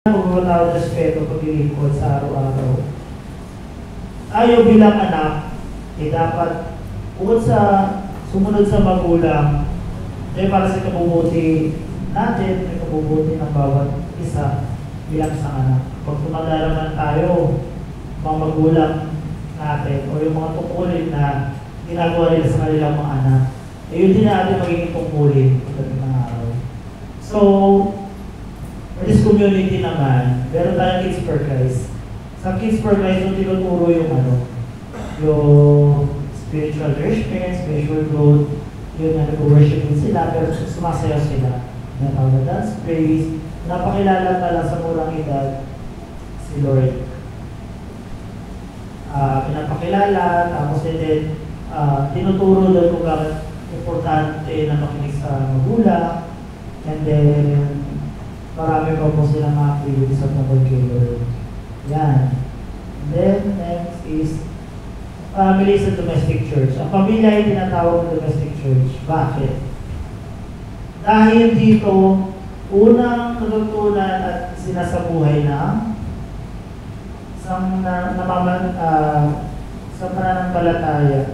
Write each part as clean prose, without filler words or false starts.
Pagkakataon respeto, paglilingkod sa araw-araw. Tayo bilang anak, dapat bukod sa sumunod sa magulang, para sa kabubuti natin, may kabubuti ng bawat isa bilang sa anak. Pag tumanda naman tayo, mga magulang natin, o yung mga tungkulin na ginagawa nila sa kanilang mga anak, yun din natin magiging tungkulin pagdating ng araw. So, for this community naman, meron tayong Kids for Christ. Sa Kids for Christ, yung tinuturo yung yung spiritual nourishment, spiritual growth, yung nag-worship din sila, pero sumasayaw sila. Natawag na dance, praise, napakilala pala sa murang edad si Lord. Pinapakilala, tapos din tinuturo doon kung bakit importante na makinig sa magulang, and then marami pa po silang mga activities at tungkol kay Lord. Yan. And then, next is families and domestic church. Ang pamilya ay tinatawag na domestic church. Bakit? Dahil dito, unang natutunan at sinasabuhay na sa pananampalataya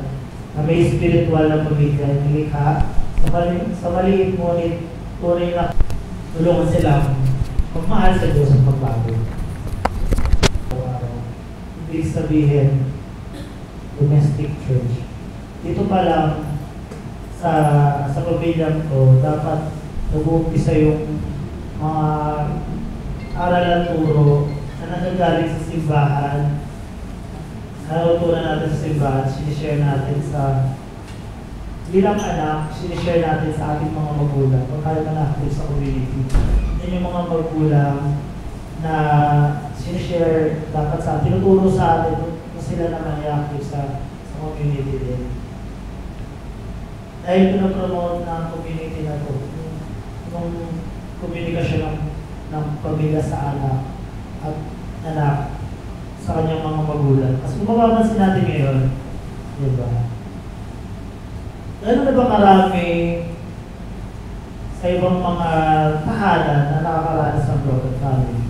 na may spiritual na pamilya, nilikha sa maliit ngunit tunay na tulungan silang magmahal sa Diyos at magbago. Ibig sabihin, domestic church. Dito pa lang, sa pamilya ko, dapat nag-uumpisa yung mga aral at turo na nagagaling sa simbahan. Natutunan natin sa simbahan, sinishare natin sa bilang anak, sinishare natin sa ating mga magulang kung tayo na-active sa community. Yan yung mga magulang na sinishare dapat sa atin, tinuturo sa atin kung sila naman i-active sa community din. Dahil pinapromote ng community na ito, yung komunikasyon ng pamilya sa anak at anak sa kanyang mga magulang. Kasi kung mapapansin natin ngayon, di ba? Gano'n na ba karami sa ibang mga tahanan na nakakaranas ng broken family?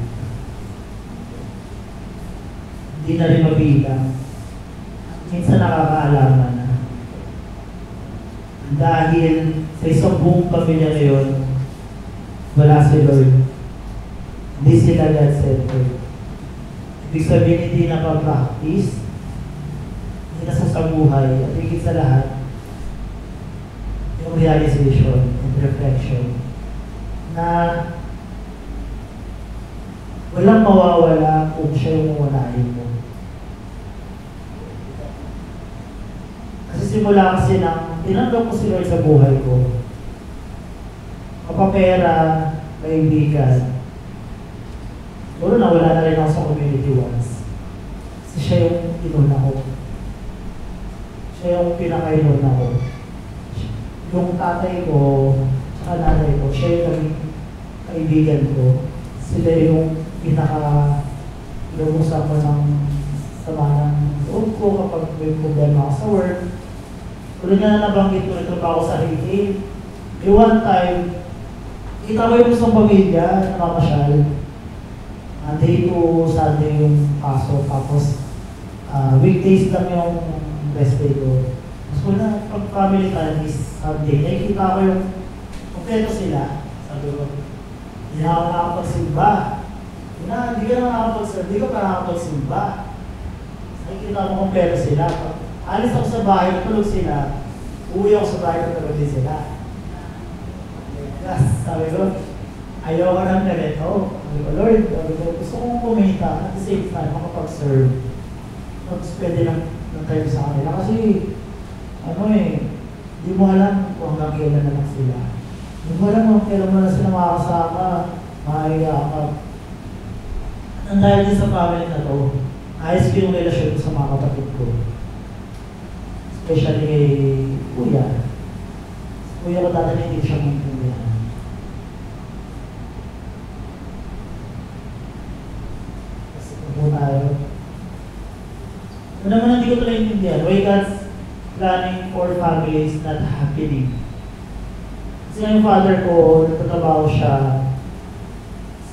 Hindi na rin mabilang. Minsan nakakaalaman na. Dahil sa isang buong pamilya ngayon, wala si Lord. Hindi sila God-centered. Ibig sabihin, hindi na-practice, hindi nasasabuhay, at higit sa lahat, yung realization and reflection na walang mawawala kung siya yung uunahin mo. Kasi simula kasi nang tinanggap ko si Lord sa buhay ko, kapapera, kaibigan, siguro nawala na rin ako sa community once. Kasi siya yung inuna ko. Siya yung pinaka-inuna ko. Yung tatay ko, saka nanay ko, siya yung kaibigan ko. Sila yung pinaka-lumusan ko ng sama ng loob ko kapag may problema ako sa work. Tulad nga na nabanggit ko, ito pa ako sa retail. May one time, kita ko yung isang pamilya na mamasyal. Monday to Sunday yung pasok, tapos weekdays lang yung rest day ko. So na, pag family time is Sunday, nakikita ko yung kompleto sila. Sabi ko, hindi na ako nakapagsimba. Hindi ka na nakapagsimba, hindi ka pa nakapagsimba. Nakikita mo kompleto sila. Pag alis ako sa bahay, tulog sila. Uwi ako sa bahay, tulog din sila. Sabi ko, ayaw ka ng ganito. Sabi ko, Lord, gusto kong kumita at the same time, makapag-serve. Tapos pwede lang time sa kanila. Kasi, di mo alam kung hanggang kailan naman sila. Di mo alam kung kailan mo na sila makakasama, makakayakap. Ang dahil din sa family na to, ayos ko yung relasyon ko sa mga kapatid ko. Especially kay Kuya. Kuya ko dati hindi siya maintindihan. Kasi kung tayo, naman hindi ko ito naiintindihan. Why God's planning for families not happening? Kasi yung father ko, nagtatrabaho siya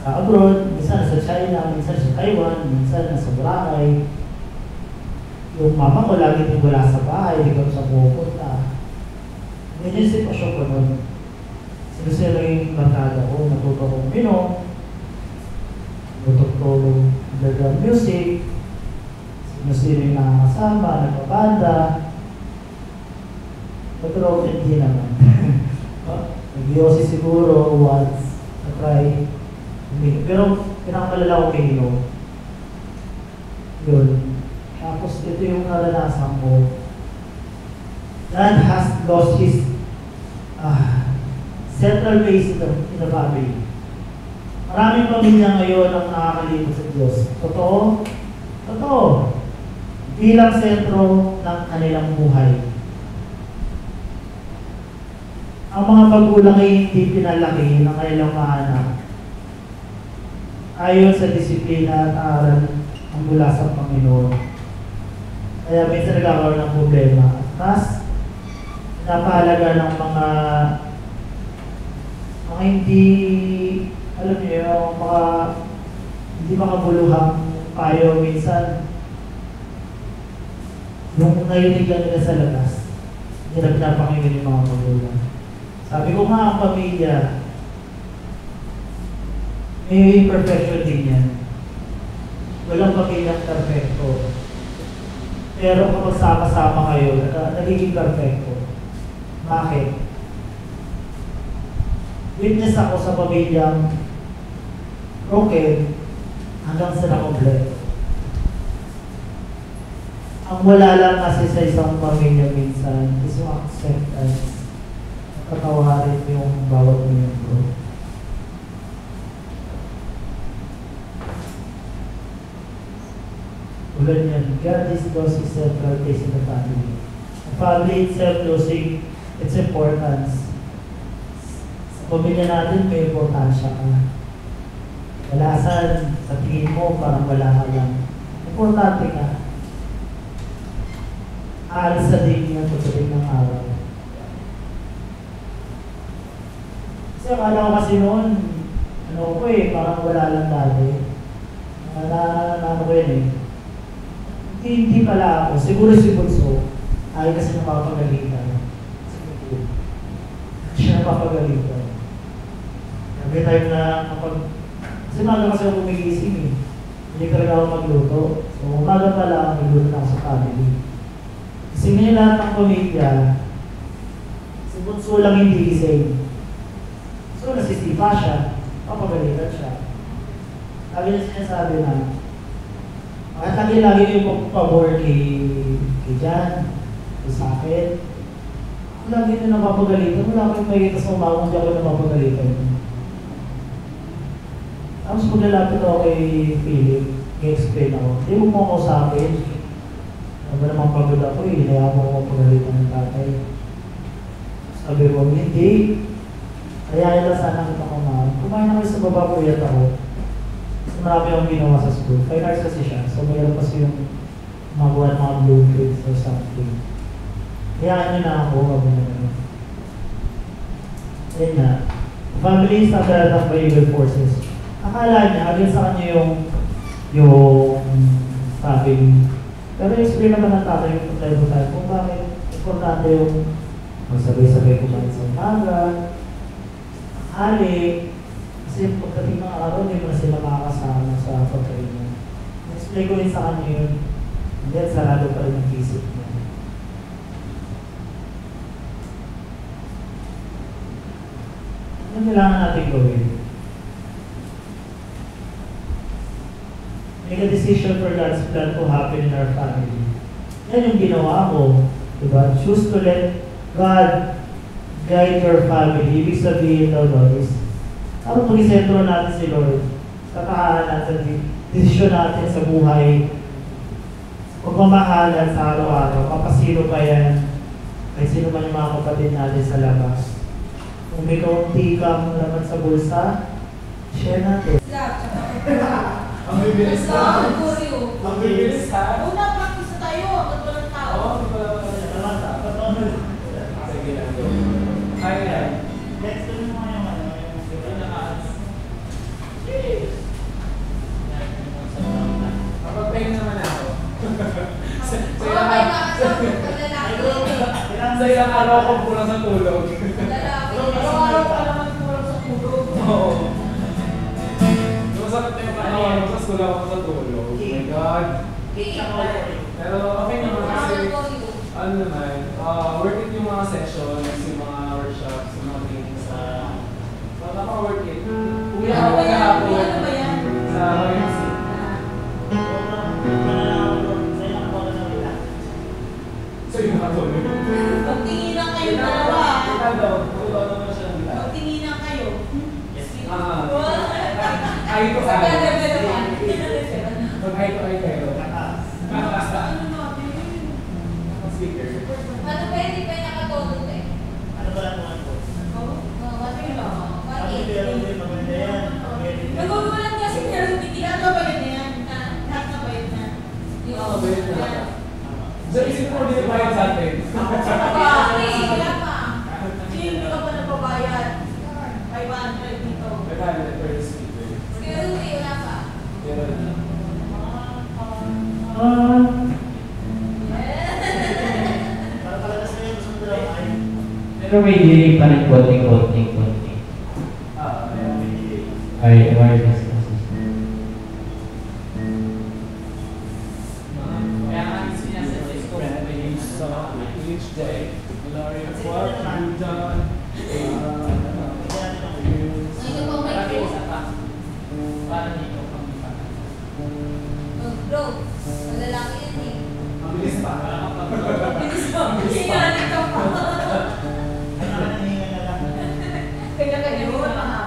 sa abroad, minsan sa China, minsan sa Taiwan, minsan sa Boracay. Yung mama ko lagi din wala sa bahay, hindi ko sa pupunta. Ganyan yung sitwasyon ko nun. Sinusira yung barkada ko, natuto kong minom, natuto ko underground music, sinusira yung nakakasama, nagpapanda. Pero hindi naman. Nag-yosi siguro once, na-try. Pero pinakamalala ko uminom. Yun. Tapos ito yung naranasan ko. God has lost his central place in the family. Maraming pamilya ngayon ang nakakalimot sa Diyos. Totoo? Totoo. Bilang sentro ng kanilang buhay. Ang mga magulang ay hindi pinalaki ng kanilang mga anak. Ayon sa disiplina at aral ang mula sa Panginoon. Kaya minsan nagkakaroon ng problema. Mas napahalaga ng mga hindi, alam niyo, mga hindi makabuluhang payo minsan. Yung nayinig lang nila sa labas, hindi na pinapakinggan yung mga magulang. Sabi ko nga, ang pamilya, may imperfection din yan. Walang pamilyang perfecto. Pero kapag sama-sama kayo, nagiging perfecto. Bakit? Witness ako sa pamilyang broken hanggang sa nakompleto. Ang wala lang kasi sa isang pamilya minsan is yung acceptance. Patawarin yung bawat miyembro. Ulan yan, God is lost his central place in the family. The family itself losing its importance. Sa pamilya natin, may importansya ka. Walasan, sa tingin mo, parang wala ka lang. Importante ka. Aalis sa din yan pagdating ng araw. Kasi akala ko kasi noon, parang wala lang dati. Ano ko yun eh. Hindi pala ako. Siguro si Bunso, ay kasi napapagalitan. Siya napapagalitan. Every time na kapag, kasi maga kasi ako gumigising eh. Hindi ka rin ako magluto. So, umaga pala, magluto na ako sa family. Kasi ngayon lahat ng pamilya, si Bunso lang hindi gising. So, nasisipa siya, papagalitan siya. Lagi na sinasabi na, at lagi yung pabor kay Jan, sa akin. Ako lagi na napapagalitan, wala akong makikita sa umawang, hindi ako napapagalitan. Tapos paglalapit ako kay Philip, i-explain ako, hindi mo ako sa akin. Ano namang pagod ako eh, kaya mo ako pagalitan ng tatay. Sabi ko, hindi. Kaya lang sana kita kumain na kayo sa baba, puyat ako. Marami akong ginawa sa school. 5 hours kasi siya. So, mayroon kasi yung magawa ng mga blueprints or something. Kaya nyo na ako, kami na naman. Ayun na. Family is under by evil forces. Akala niya, agad sa kanya yung family. Pero explain naman ng tatay yung tayo tayo kung bakit importante yung magsabay-sabay kumain sa umaga, hali. Kasi pagdating ng araw, hindi mo na sila makakasama sa pagkain. Explain ko rin sa kanya yun. And then, sarado pa rin ang isip niya. Ano kailangan natin gawin? Make a decision for God's plan to happen in our family. Yan yung ginawa ko. Diba? Choose to let God guide your family. Ibig sabihin daw, Lois, ano pag-isentro natin si Lord? Katahanan natin, desisyon natin sa buhay, pagmamahalan sa araw-araw, kapasino pa yan, ay sino man yung mga kapatid natin sa labas. Kung may kaunti kang laman sa bulsa, share natin. Ang bibilis ha? Ang bibilis ha? Una, practice tayo. Ang walang tao. Sige lang. Kaya. Next to yung mga yung Okay na kasi pag lalaki yun eh. Sa ilang araw ko kulang sa tulog. Lalaki. Araw-araw ka naman kulang sa tulog. Oo. Masakit na yung katawan ko, tapos kulang ako sa tulog. Oh my God. Pero okay naman kasi, ano naman, worth it yung mga sessions, yung mga workshops, yung mga trainings. Napaka-worth it. Uwi ako kahapon Ano ba yan? sa YMC. So yung nakatulog. Pagtinginan kayo dalawa. Ikaw daw, tulog naman siya ng gila. Pagtinginan kayo. Eye to eye. Pagkagalan. Pag eye to eye kayo. Ano natin? Speaker. Ano ba hindi pa yung nakatulog eh? Nagugulat kasi pero hindi na ba yun yan? Lahat na ba yun yan? Oo, bayad na lahat. So, isip mo din bayad sa atin. Wala pa. Hindi ka pa napabayad. 500 dito. May valid per speaker. Pero hindi, wala pa. Pero na. Pero may delay pa rin konting. Ay, wireless kasi. Kaya nga, sinasuggest ko, may sa each day, glory of what you've done. Parang dito kang Bro, lalaki yan eh. ang bilis pa. Bilis mo. Hingalit ka pa. Kanya-kanya mo mahaba.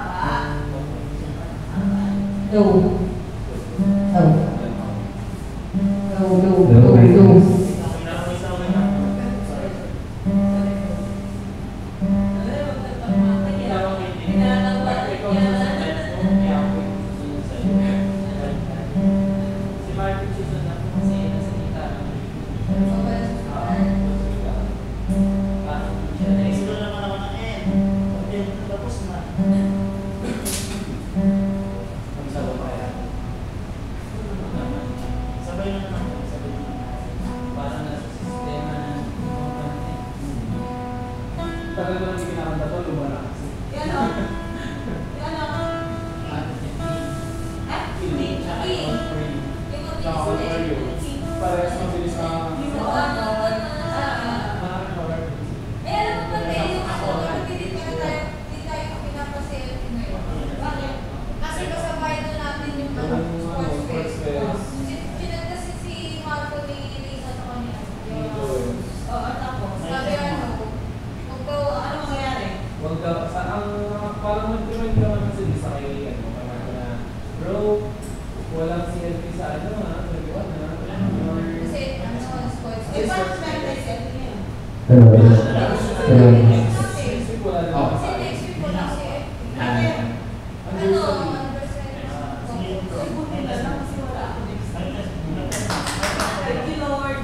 Si Martin Susan na po kasi nasalita. Parang siya na isip. Magsalo pa yan. Parang nasa sistema na tagal ko lang hindi kinakanta to, lumala kasi. Yan o. Yan o. Hindi, tsaka free. Tsaka for you. Parehas mabilis na Eh, alam mo ba, yung hindi tayo pinapasayang ngayon. Bakit? Kasi kasabay na natin yung sports fest. Kasi si Marco ni Lisa sa kanya. Oo, tapos. Sabi ano, Ano mangyayari? Huwag ka, parang mag-remind ka naman sila sa kay, parang na, bro, walang CLP sa ano ha, nag-iwan ha. kasi ano, sports Eh, fest. paano tayo tayo selfie ngayon? Next week wala na. Kasi next week wala si Bakit? ano, anniversary. Ay, buti na lang kasi wala ako next time. Thank you, Lord.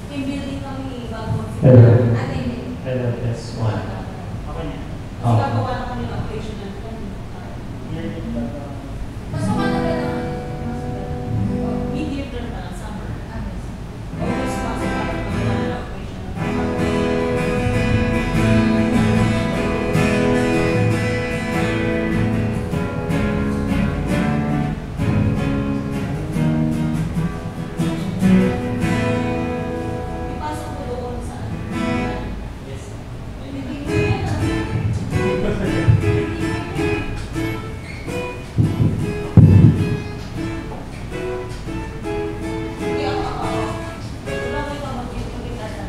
Team building kami bago Hello. Ano yun? Hello, that's one. Kasi gagawa na kami ng operation na ito. Pasok ka na ba naman? Mid-year term pa lang, summer. Ano? Always possible gagawa na ng operation na ito. Ipasok ko doon sa Yes. hindi ko yan ah. Hindi ako. Wala ko ito magkita na.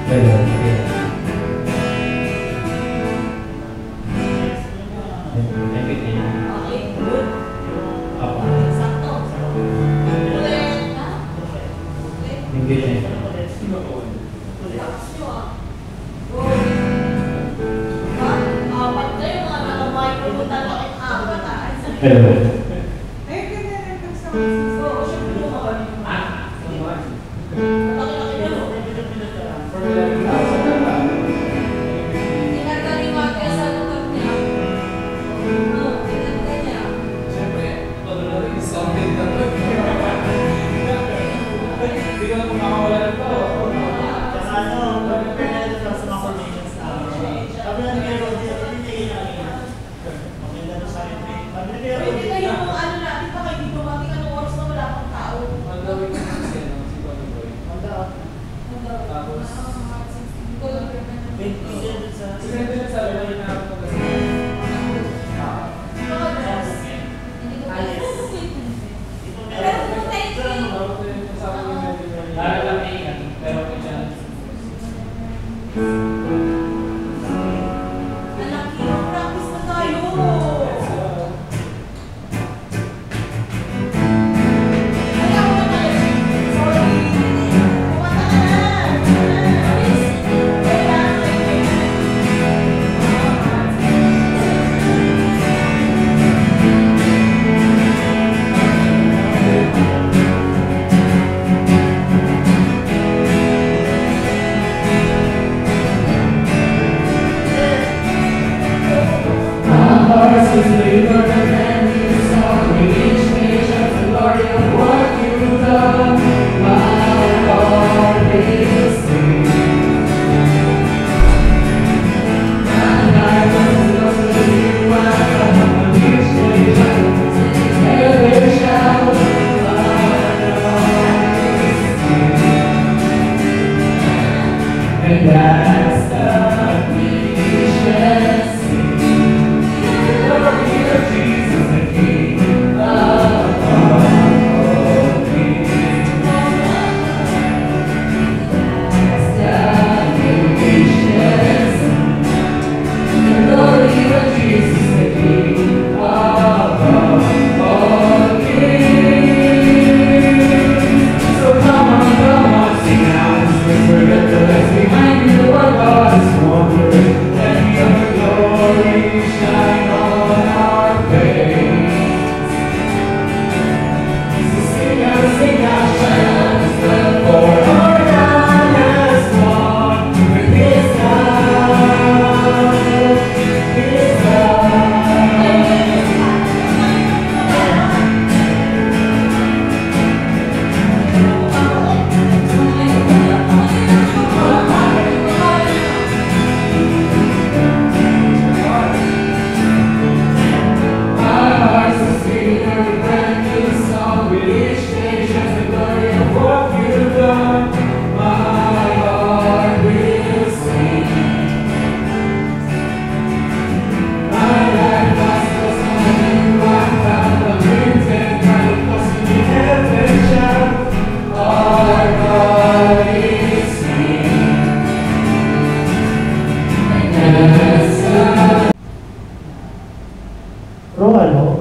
Hello. Everything. Okay, good. Apa? Sakto. Ulit. Ha? Ulit. Everything. Sino ko? Lakas nyo ah. Go. Ha? Apat kayo mga naka-microphone na bakit apat ah? Hello. Oo, syempre yung mga Ah, someone. laki-laki nyo. For the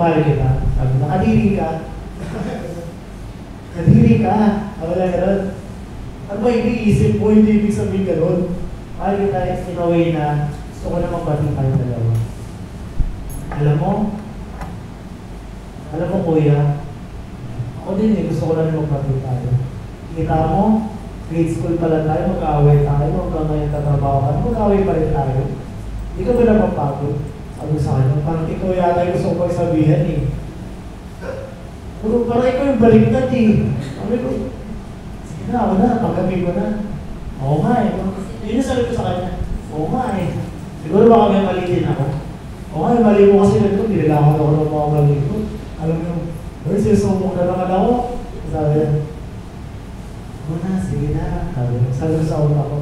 mahal kita. Sabi na, kadiri ka. Kadiri ka. Wala gano'n. Ano ba iniisip mo? Hindi ibig sabihin gano'n. Mahal kita in a way na gusto ko na magbati tayo dalawa. Alam mo kuya, ako din gusto ko na magbati tayo. Kita mo, grade school pala tayo, mag-aaway tayo, hanggang ngayon tatrabaho ka, mag-aaway pa rin tayo. Hindi ka ba napapagod? Sabi sa kanya, parang ikaw yata yung gusto ko sabihin eh. Pero parang ikaw yung baliktad eh. Sabi ko, sige na, ako na, paggabi ko na. Oo nga eh. Yun yung sabi ko sa kanya, oo nga eh. Siguro baka may mali din ako. Oo nga, mali mo kasi nito, nilalangan ako ng mga mali ko. Alam mo, pero sinusumok na naman ako. Sabi niya, oo na, sige na. Sabi ko sa una ko,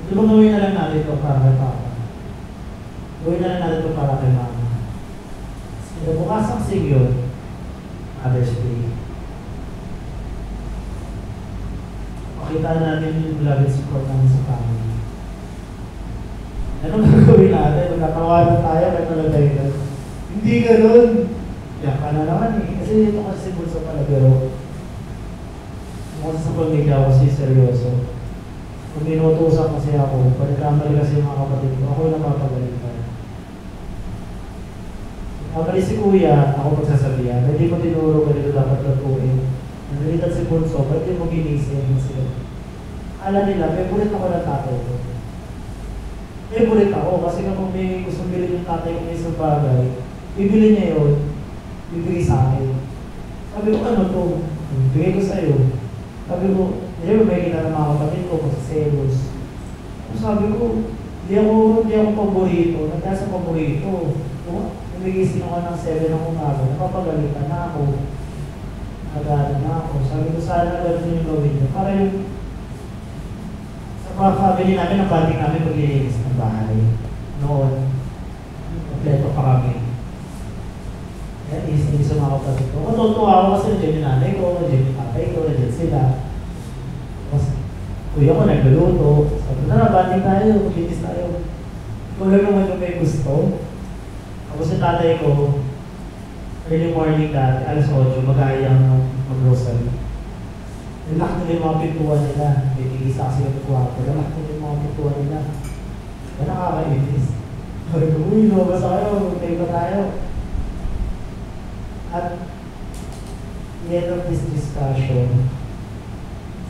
ito ba gawin na lang natin ito para kay Papa? Gawin na lang natin ito para kay Mama. Pero bukas ang sigyon, Mother's Day. Makita natin yung love and support namin sa family. Anong gagawin natin? Magkatawanan tayo, may talagay ka. Hindi ganun. Yan ka na naman eh. Kasi ito kasi si Bulso pala, pero kung sa pamilya ako kasi seryoso. Kung inutusan kasi ako, pagkamali kasi yung mga kapatid ko, ako yung napapagalitan. Kamali si Kuya, ako magsasabihan, hindi ko tinuro ganito dapat lutuin. Nagalitan si Bunso, ba't di mo ginising sila? Alam nila, favorite ako ng tatay ko. Favorite ako, kasi kung may gusto bilhin yung tatay ko ng isang bagay, bibili niya yun, bibigay sa akin. Sabi ko, ano to? Bigay ko sa'yo. Sabi ko, hindi ba may kita ng mga kapatid ko kasi selos. Sabi ko, hindi ako paborito. Nagkaya sa paborito. Nagigising ako ng 7 ng umaga. Napapagalitan na ako. Nagana na ako. Sabi ko, sana gano'n yung gawin niyo. Para yung sa mga family namin, ang banding namin maglilinis ng bahay. Noon, kompleto pa kami. Kaya isa sa mga kapatid ko. Matutuwa ako kasi nandiyan yung nanay ko, nandiyan yung tatay ko, nandiyan sila. Tapos, kuya ko nagluluto. Sabi ko, banding tayo, maglinis tayo. Kung naman yung may gusto. Tapos yung tatay ko, early morning dati, alas 8, mag-aayang mag-grocery. Nilak nila yung mga pintuan nila. May tigisa kasi yung kwarto. Nilak nila yung mga pintuan nila. Kaya nakakainis. Sabi ko, uy, lumabas tayo, magtay pa tayo. At the end of this discussion,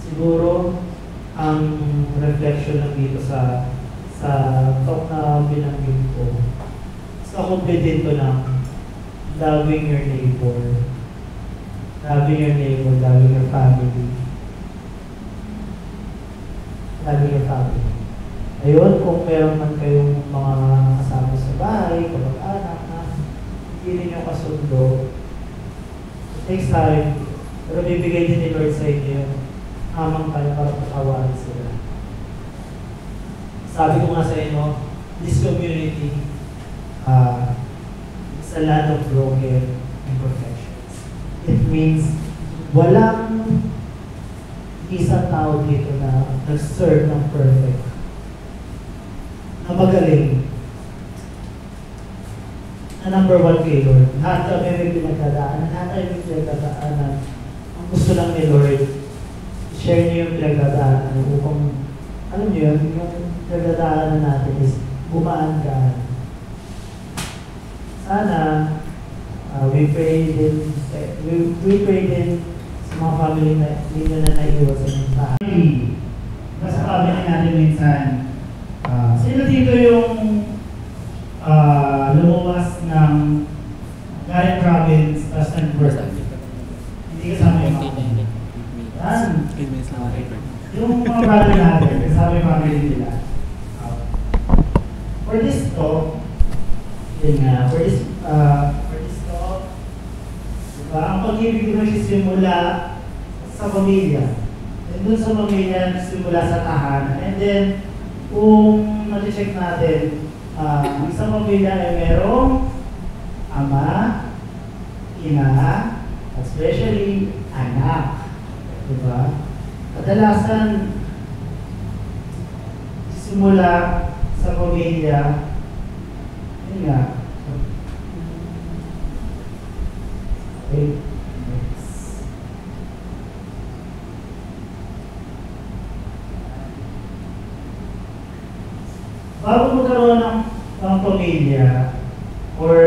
siguro ang reflection lang dito sa talk na binanggit ko, sa complete ito ng loving your neighbor, loving your family, loving your family. Ayun, kung meron man kayong mga kasama sa bahay, kapag-anak na hindi ninyo kasundo, it takes time, pero bibigay din ni Lord sa inyo yung hamang tayo para patawarin sila. sabi ko nga sa inyo, this community is a land of broken imperfections. It means walang isang tao dito na nag-serve ng perfect, na magaling, na number one kay Lord. Lahat kami may pinagdadaanan, lahat tayo may pinagdadaanan. Ang gusto lang ni Lord, share niyo yung pinagdadaanan upang, alam niyo yun, yung pinagdadaanan natin is gumaan ka. Sana, we pray din sa mga family na ninyo na naiwas sa mga bahay. Basta family natin minsan, sino dito yung lumuwas ng Gayan Province tapos nag-birth? Hindi kasama yung family. Yan. Yung mga brother natin, kasama yung family nila. For this talk, yun nga, for this talk, diba, ang pag-ibig ko simula sa pamilya. And dun sa pamilya, simula sa tahanan. And then, kung nati-check natin, isang pamilya ay merong ama, ina, especially anak. Diba? Kadalasan, simula sa pamilya, yun nga. Okay. Next. Bago magkaroon ng pamilya, or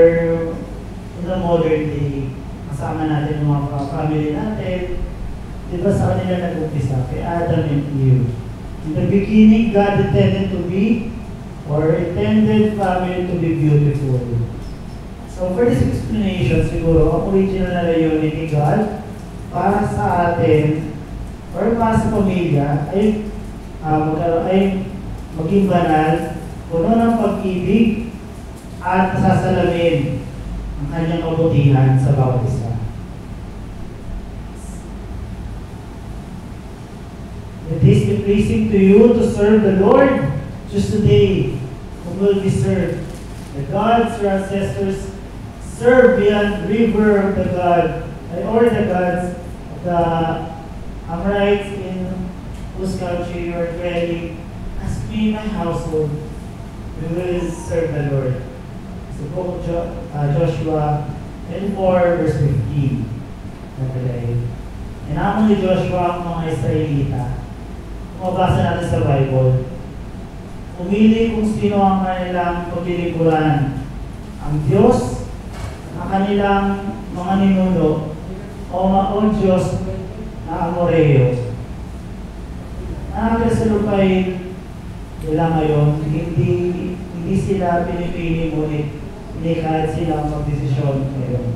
in the modern day, kasama natin yung mga family natin, di ba sa kanila nag-umpisa, kay Adam and Eve. In the beginning, God intended to be, or intended family to be beautiful. So for this explanation, siguro, ang original na layunin ni God para sa atin, or para sa pamilya, ay maging banal, puno ng pag-ibig, at sasalamin ang kanyang kabutihan sa bawat isa. It is pleasing to you to serve the Lord. Just today, who will be served? The gods your ancestors served beyond river of the God, or the gods of the Amorites in whose country you are dwelling. As me and my household, we will serve the Lord. So book Joshua 24 verse 15. Nakalagay. Inamon ni Joshua ang mga Israelita. Kung mabasa natin sa Bible, pumili kung sino ang kanilang paglilingkuran. Ang Diyos, ang kanilang mga ninuno, o Diyos na Amoreo. Nakakasalupay nila ngayon, hindi sila pinipili, ngunit hindi kahit sila magdesisyon ngayon.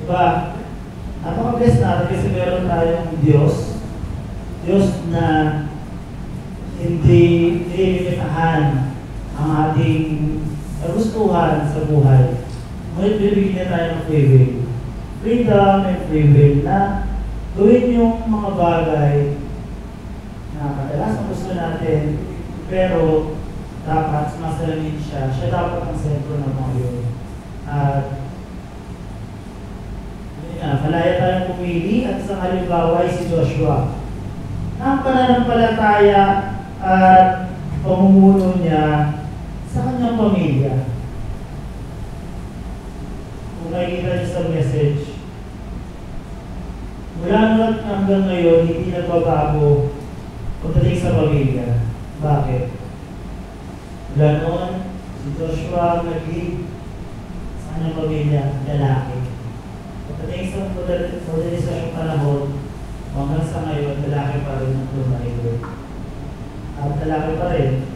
Diba? Napaka-bless natin kasi meron tayong Diyos na hindi nililimitahan ang ating kagustuhan sa buhay. Ngunit bibigyan niya tayo ng free will. Freedom and free will na gawin yung mga bagay na kadalasan gusto natin, pero dapat masalamin siya. Siya dapat ang sentro ng mga yun. At malaya tayong pumili at isang halimbawa ay si Joshua. Ang pananampalataya at pamumuno niya sa kanyang pamilya. Kung nakikita niyo sa message, mula noon hanggang ngayon, hindi nagbabago pagdating sa pamilya. Bakit? Mula noon, si Joshua nag-lead sa kanyang pamilya, lalaki. Pagdating sa modernisasyong panahon, hanggang sa ngayon, lalaki pa rin ang lumayo. At lalaki pa rin,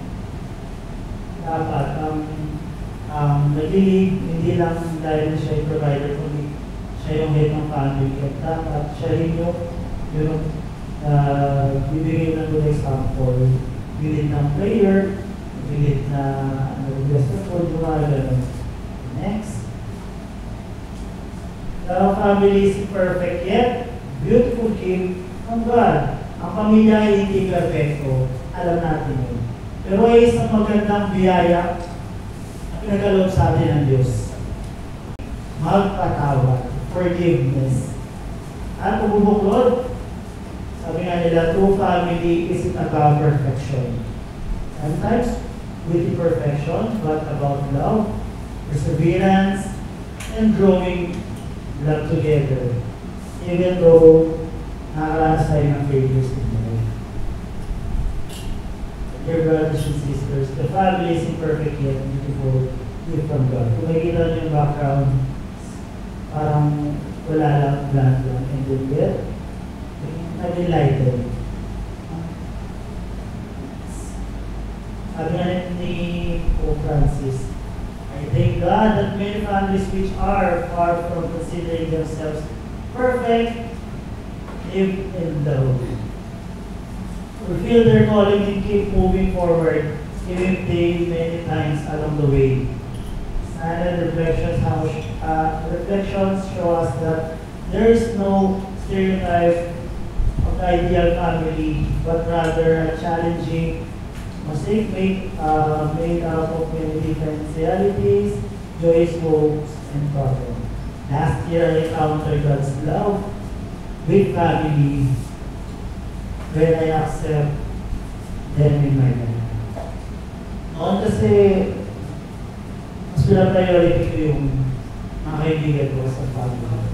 dapat ang nag-lead, hindi lang dahil siya yung provider, kundi siya yung head ng family. At dapat siya rin yung bibigay ng good example. Bilid ng prayer, bilid na nag-request for Jumala. Next. The family is perfect yet beautiful gift ng God. Ang pamilya ay hindi perfecto. Alam natin yun. Pero ay isang magandang biyaya na pinagkaloob sa atin ng Diyos. Magpatawad, forgiveness. At pagbubuklod, sabi nga nila, true family isn't about perfection. Sometimes, with imperfection, but about love, perseverance, and growing love together. Even though nakakaranas tayo ng failures in life. Dear brothers and sisters, the family is imperfect yet beautiful gift from God. Kung makikita nyo yung background, parang wala lang, bland lang, and then yet, nag-enlighten. Sabi nga ni Pope Francis, I thank God that many families which are far from considering themselves perfect live in love. Fulfill their calling and keep moving forward, even they many times along the way. Silent reflections show us that there is no stereotype of the ideal family, but rather a challenging mosaic made up of many different realities, joys, hopes, and problems. Last year, I encountered God's love with family when I accept them in my life. Noon kasi, mas pina-priority ko yung mga kaibigan ko sa family.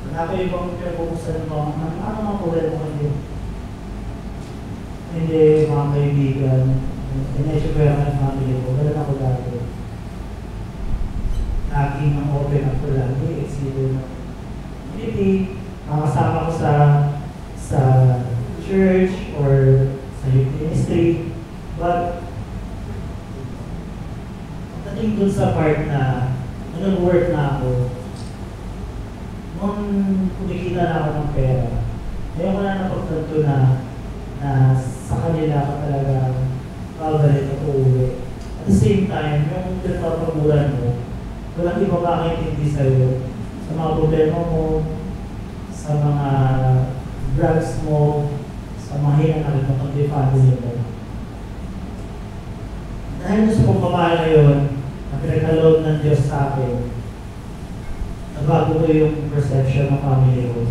Wala ko ibang pinapubuksan mo, ano mga problema ko kayo? Hindi mga kaibigan, inesyo ko yung family ko, wala ako dati. Laging ang open up ko lagi, exceeded na. Maybe, makasama ko sa church or sa youth ministry, but pagdating dun sa part na nag-work na ako, nung kumikita na ako ng pera, ngayon ko na napagtanto na sa kanila ka talaga babalik at uuwi. At the same time, yung pinagpapaguran mo, walang iba makakaintindi sa'yo sa mga problema mo, sa mga drugs mo, sa mga hinanakit mo pag may family mo. Dahil sa pagmamahal na yun, na pinagkaloob ng Diyos sa akin, nabago ko yung perception ng family ko.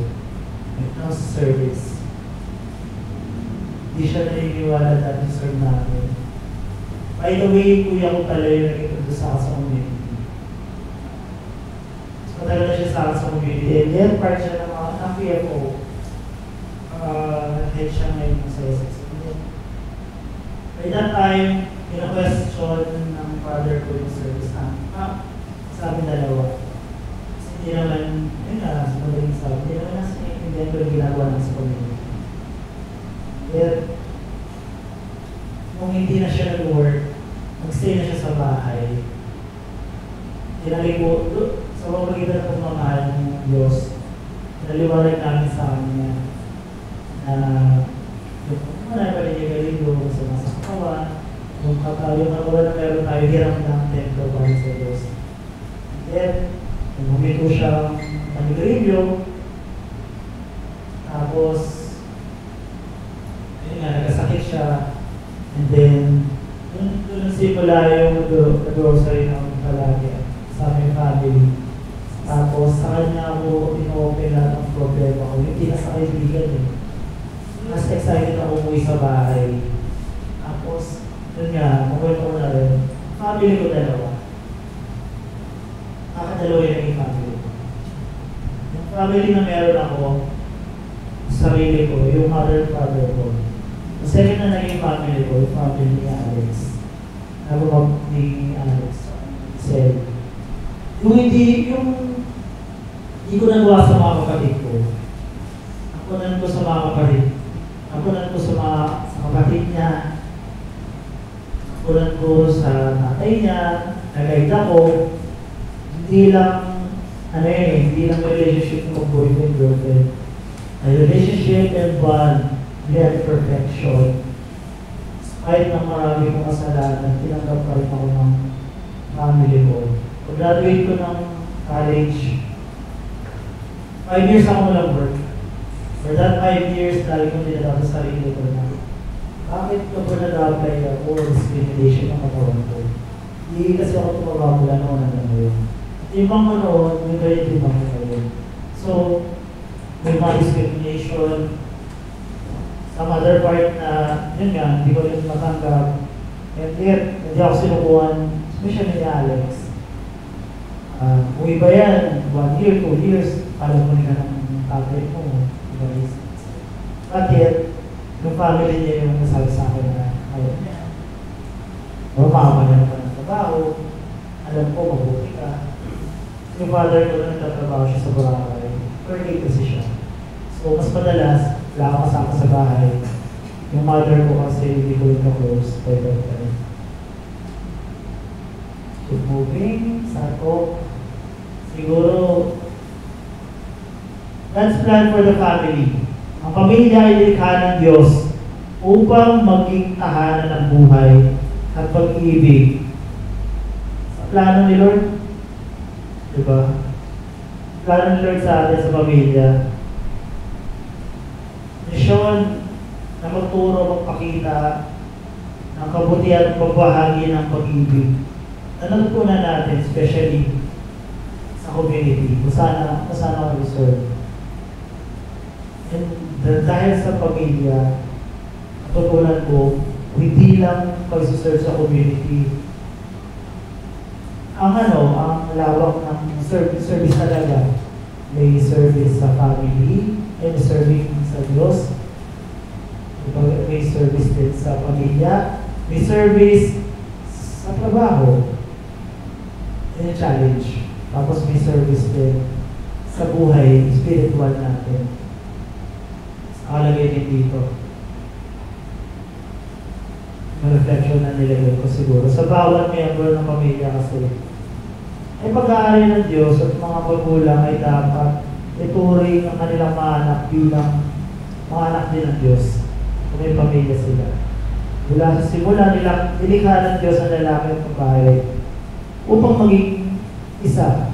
Ito sa service. Hindi siya naniniwala dati sa serve namin. By the way, kuya ko pala yung nag-introduce sa akin sa community. So, matagal na siya sa akin sa community. And then, part siya ng PFO. Head siya ngayon sa SX. By that time, pina-question ng father ko yung service na, sabi dalawa. Kasi hindi naman, yun na, sa madaling sabi, hindi naman nasa naiintindihan ko yung ginagawa ng sa community. But, kung hindi na siya nag-work, mag-stay na siya sa bahay, tinalik ko, sa pamagitan ng pagmamahal ng Diyos, naliwanag namin sa kanya na yung marami pa rin yung galindo sa nasa katawan, yung katawan na meron tayo, hirap ng templo para sa Diyos. And then, humito siyang panigarilyo, tapos, yun nga, nagkasakit siya, and then, doon simula yung grocery ng palagi sa aming family. Tapos, sa kanya ako in-open lahat ng problema ko. Hindi na sa kaibigan eh. Mas excited ako umuwi sa bahay. Tapos, yun nga, makwento ko na rin. Family ko dalawa. Kakadalawa yung naging family ko. Yung family na meron ako, sarili ko, yung mother and father ko. Ang second na naging family ko, yung family ni Alex. Nagumag ni Alex. Said, hindi ko nagawa sa mga kapatid ko. Ako nan ko sa mga kapatid. Ako nan ko sa kapatid niya. Ako nan ko sa tatay niya. Nag-guide ako. Hindi lang, hindi lang relationship ng boyfriend-girlfriend. A relationship and bond, very perfection. Kahit na marami kong kasalanan, tinanggap pa rin ako ng family ko. Pag-graduate ko ng college, 5 years ako walang work. For that 5 years, dahil ko tinatawag sa sarili ko na bakit ka ba nag-apply ako discrimination ng katawan ko? Hindi kasi ako tumaba mula noon hanggang ngayon. Yung mga noon, may ganyan din ako ngayon. So, may mga discrimination. Some other part na, yun nga, hindi ko rin matanggap. And yet, hindi ako sinukuhan, especially ni Alex. Kung iba yan, 1 year, 2 years, alam mo ka ng tatay mo. Guys. But yet, yung family niya yung nasabi sa akin na ayaw niya. O makamalan ka ng trabaho, alam ko, mabuti ka. Yung father ko na nagtatrabaho siya sa Boracay, per day kasi siya. So, mas madalas, wala ako kasama sa bahay. Yung mother ko kasi hindi ko rin ka-close by that time. Keep moving, sako. Siguro, God's plan for the family. Ang pamilya ay likha ng Diyos upang maging tahanan ng buhay at pag-ibig. Sa plano ni Lord, diba? Plano ni Lord sa atin sa pamilya. Misyon na magturo, magpakita ng kabutihan at pagbahagi ng pag-ibig. Natutunan natin, especially sa community, kung saan ako reserve. And dahil sa pamilya, natutunan ko, hindi lang pag-serve sa community. Ang lawak ng service talaga. May service sa family, may serving sa Diyos, may service din sa pamilya, may service sa trabaho, and challenge. Tapos may service din sa buhay, spiritual natin. Nakalagay din dito. May reflection na nilagay ko siguro. Sa bawat member ng pamilya kasi, ay pag-aari ng Diyos at mga magulang ay dapat ituring ang kanilang mga anak bilang mga anak din ng Diyos kung may pamilya sila. Mula sa simula nilang nilikha ng Diyos ang lalaki at babae upang maging isa.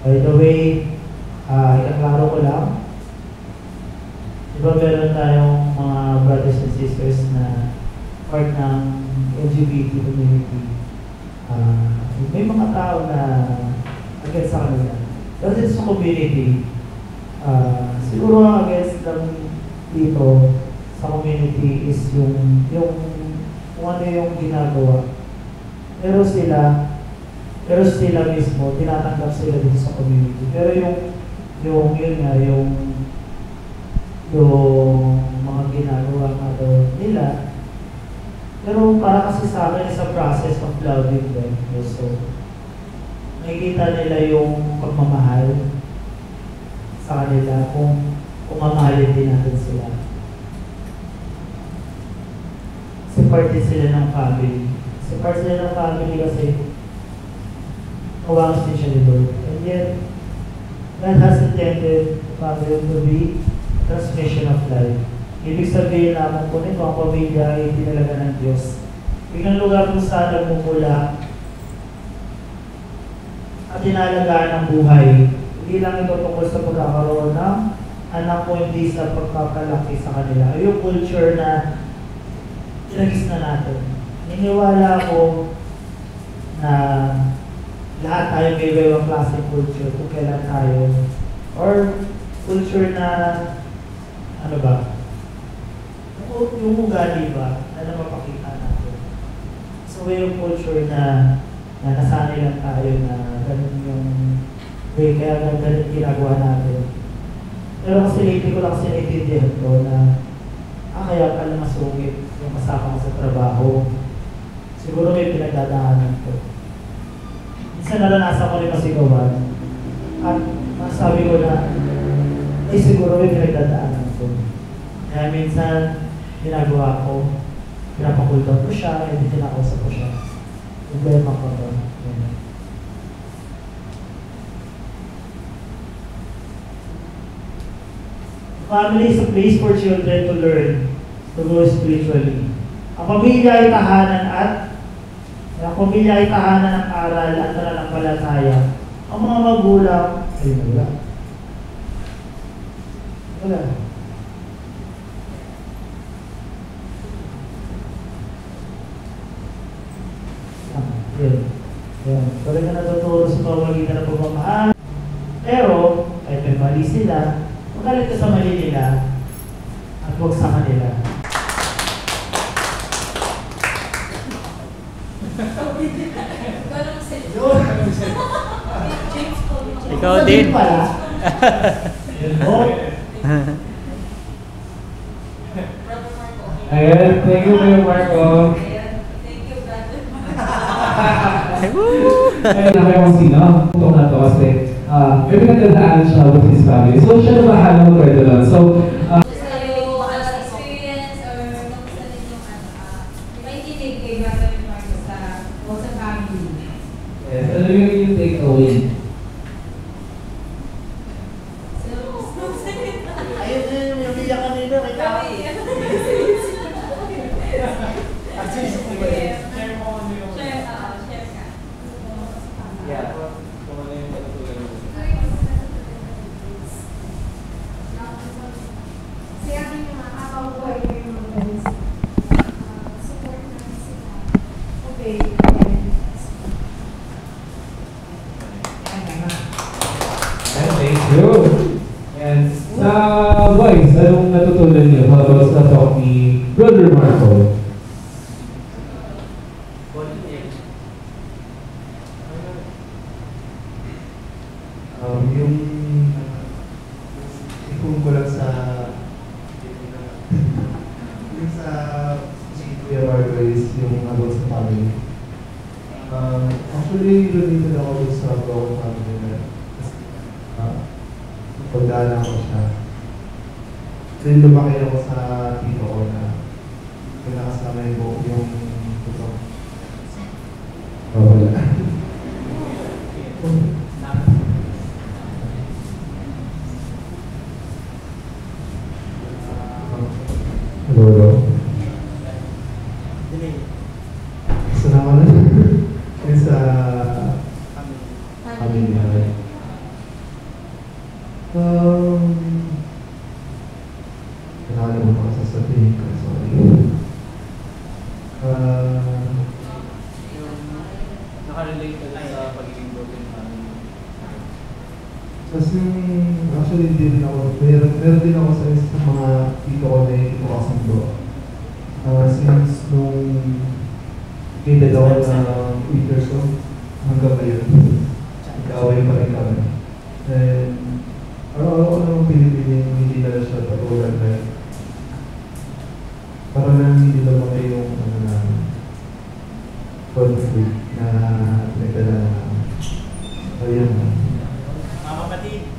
By the way, ikaklaro ko lang, diba meron tayong mga brothers and sisters na part ng LGBT community. May mga tao na against sa kanila. Pero dito sa community, siguro ang against lang dito sa community is yung kung ano yung ginagawa. Pero sila mismo, tinatanggap sila dito sa community. Pero yung mga ginagawa nila, pero para kasi sa akin is a process of loving them also. Nakikita nila yung pagmamahal sa kanila kung mamahalin din natin sila. Kasi part din sila ng family. Kasi kawangas din siya ni Lord. And yet, God has intended the family to be transmission of life. Ibig sabihin naman po nito, ang pamilya ay tinalaga ng Diyos. Biglang lugar kung saan nagmumula at tinalagaan ng buhay. Hindi lang ito tungkol sa pagkakaroon ng anak ko, hindi sa pagkakalaki sa kanila. Ay yung culture na tinagis na natin. Niniwala ako na lahat tayo may iba-ibang klaseng culture kung kailan tayo. Or culture na, yung ugali ba na mapakita natin. So yung culture na nasanay lang tayo na ganun yung way, kaya ganun ginagawa natin. Pero kasi lately ko lang sinaintindihan ko na kaya pala masungit yung kasama ko sa trabaho. Siguro may pinagdadaanan ko. Minsan naranasan ko rin masigawan at masabi ko na siguro may pinagdadaanan ko. Kaya minsan ginagawa ko, pinapakuldown ko siya, hindi kinakausap ko siya. Problema ko to. Family is a place for children to learn, to grow spiritually. Ang pamilya ay tahanan ng aral at pananampalataya. Ang mga magulang ay wala. yun. Yan. Pwede ka natuturo sa pamamagitan ng pagmamahal. Pero, kahit may mali sila, magalit ka sa mali nila at huwag sa kanila. Ganun sila. Yun! James po. Ikaw din. Pala. Yun po. Brother Marco. Ayan, thank you Kuya Marco. Ayan. Thank you, brother. Ayun, nakaya kung sino. Itong na to kasi may pinagdadaan siya with his family. So, siya na bahala mag-kwento doon. So, Gusto kayo experience or kamusta din yung nakikinig kay Brother Marco sa family? yes, ano yung take away? Ayun na yung biyak kanina. Kay Kami. Actually, sa mga Share mo kung ano yung... Share ka. Yeah. Kung ano yung natutunan mo. Kasi aking nakakabuhay ko yung mga friends. Support namin sila. Okay. Thank you. And sa boys, anong natutunan niyo habang sa talk ni Brother Marco? Yung ipon ko lang sa yung sa si Kuya Marco is yung about sa family. Actually, related ako sa broken family na pagdala ko siya. Then lumaki ako sa tito ko na pinakasama yung ito. Wala. Lolo. Gusto naman yung sa pamilya. Nakalimutan ko sasabihin ko. Sorry. Nakarelate ka sa pagiging broken family. Kasi actually din ako, meron din ako sa mga tito ko na hindi ko kasundo. Since nung grade ako na 8 years old, hanggang ngayon, nag-away pa rin kami. And araw-araw ko naman pinipiling hindi na siya patulan na para lang hindi lumaki yung conflict na nagdala namin. Ayun na. Mga kapatid,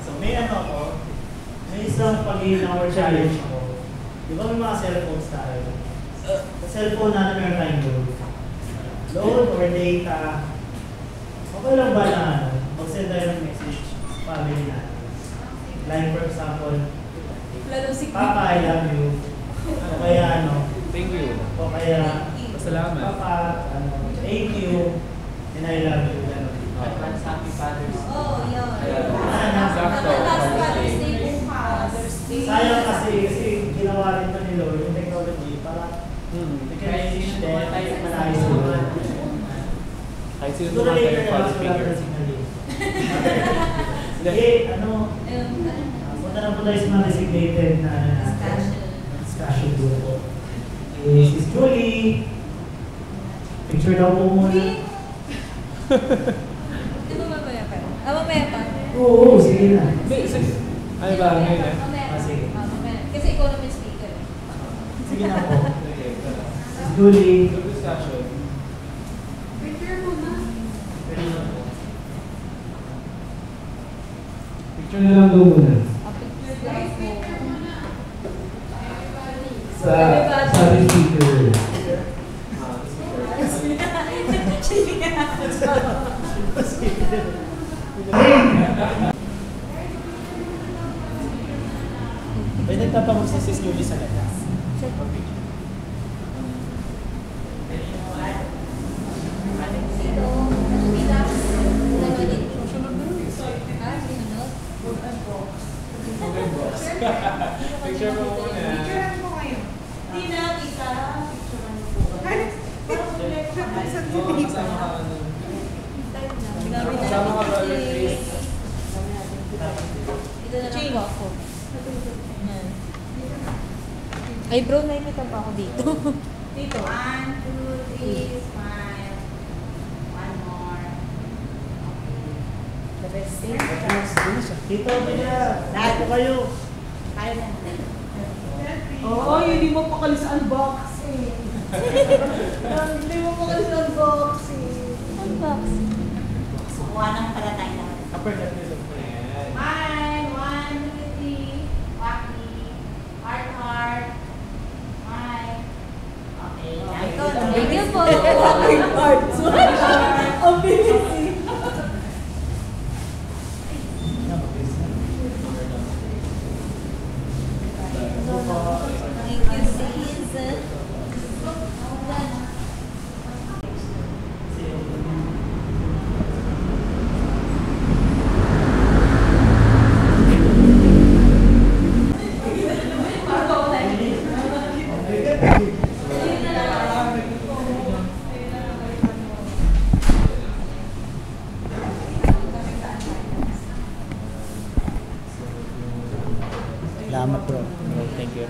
so may may isang pag-in-hour challenge ako. Di ba may mga cellphones tayo? Sa cellphone natin meron tayong load or data. Okay lang ba na mag-send tayo ng message sa family natin? Like for example, Lalo si Papa, I love you. O kaya Thank you. o kaya Salamat. Papa, thank you, and I love you. Advance Happy Father's Day. Oh, yun. Sakto. Father's Day bukas. Sayang kasi ginawa rin ito ni Lord yung technology para Kahit teach sino them naman tayo malayo malayo sa naman. Kahit sino siguro naman later tayo na lang father sa figure. personally. Okay, punta na po tayo sa mga designated na discussion group po. Okay, Sis Julie, picture daw po muna. Di ba mamaya pa? Mamaya pa. Oo, sige na. Ano ba? Ngayon eh? Mamaya pa. Ah, sige. Mamaya. Kasi ikaw naman speaker. Sige na po. Okay, tara. Sis Julie. So, discussion. Picture mo na. Picture na lang daw muna. Guys, picture mo na. Sa speaker. May nagtatanong si Sis Julie sa labas. Picture mo muna. Picturean mo kayo. Hindi na, kita. Picturean mo po. Parang Kasama ka ano. Kasama ka brother Chris. Dito na lang po ako. Yan. Ay bro, naimitan pa ako dito. Dito. 1, 2, 3, smile. One more. The best thing. Dito, lahat po kayo. Kaya na. Oo, hindi mo pakali sa unboxing. Hindi mo pakali sa unboxing. Unboxing. Kuha ng pala tayo lahat. Upper left nila. Smile. 1, 2, 3. Wacky. Heart, heart. Smile. Okay. Thank you po. Parts. Ang bilis. Thank you, sis. Salamat bro. Thank you.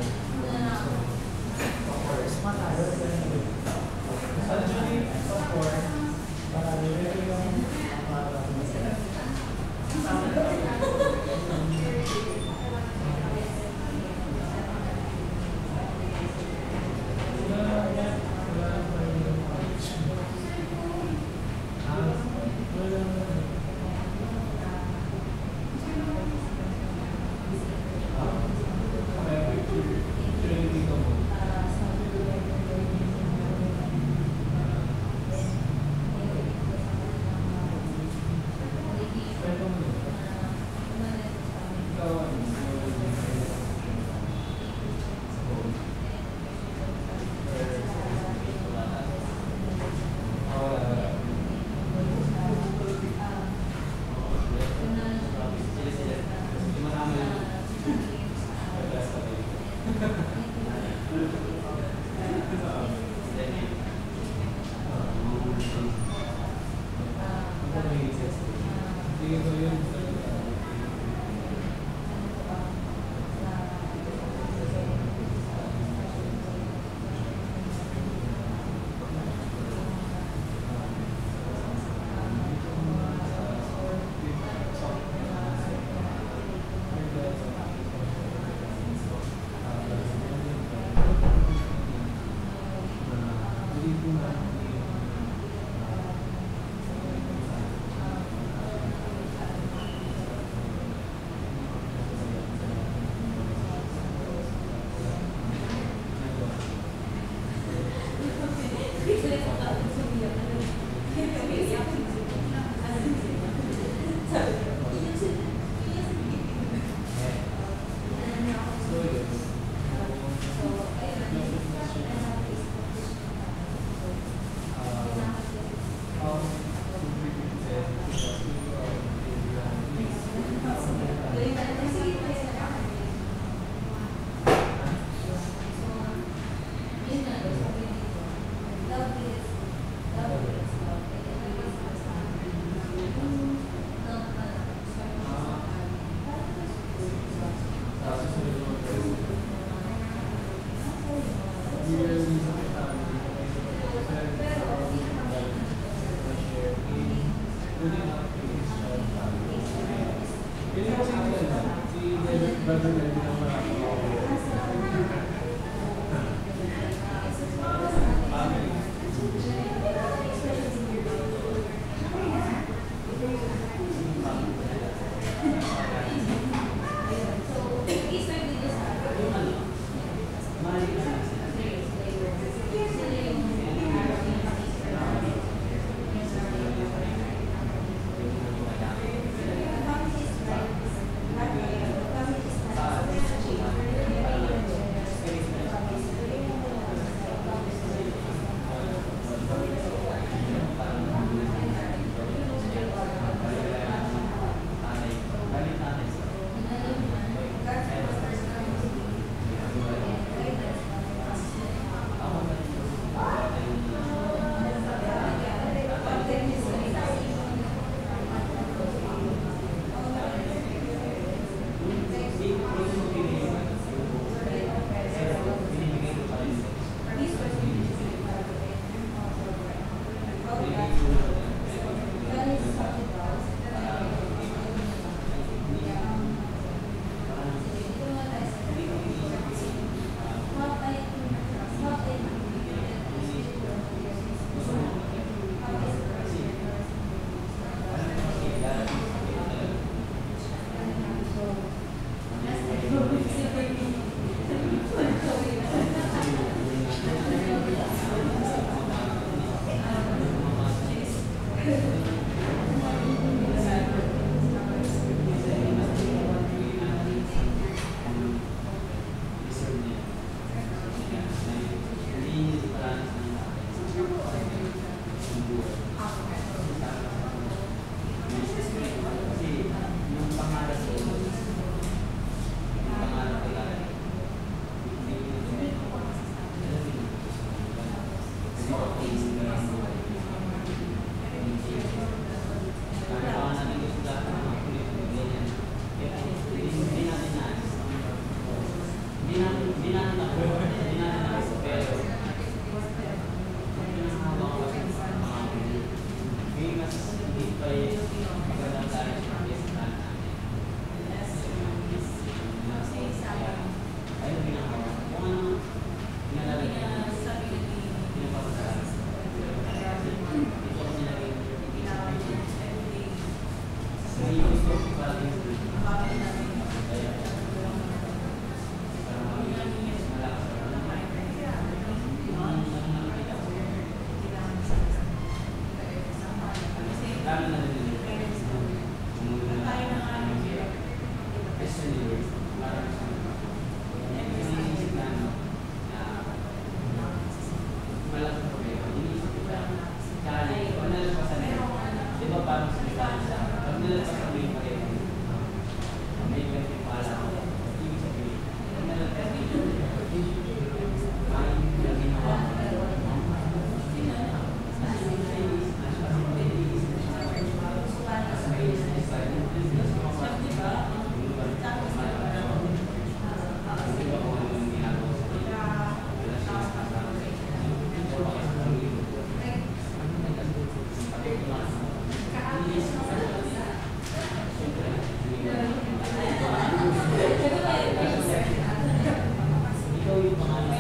May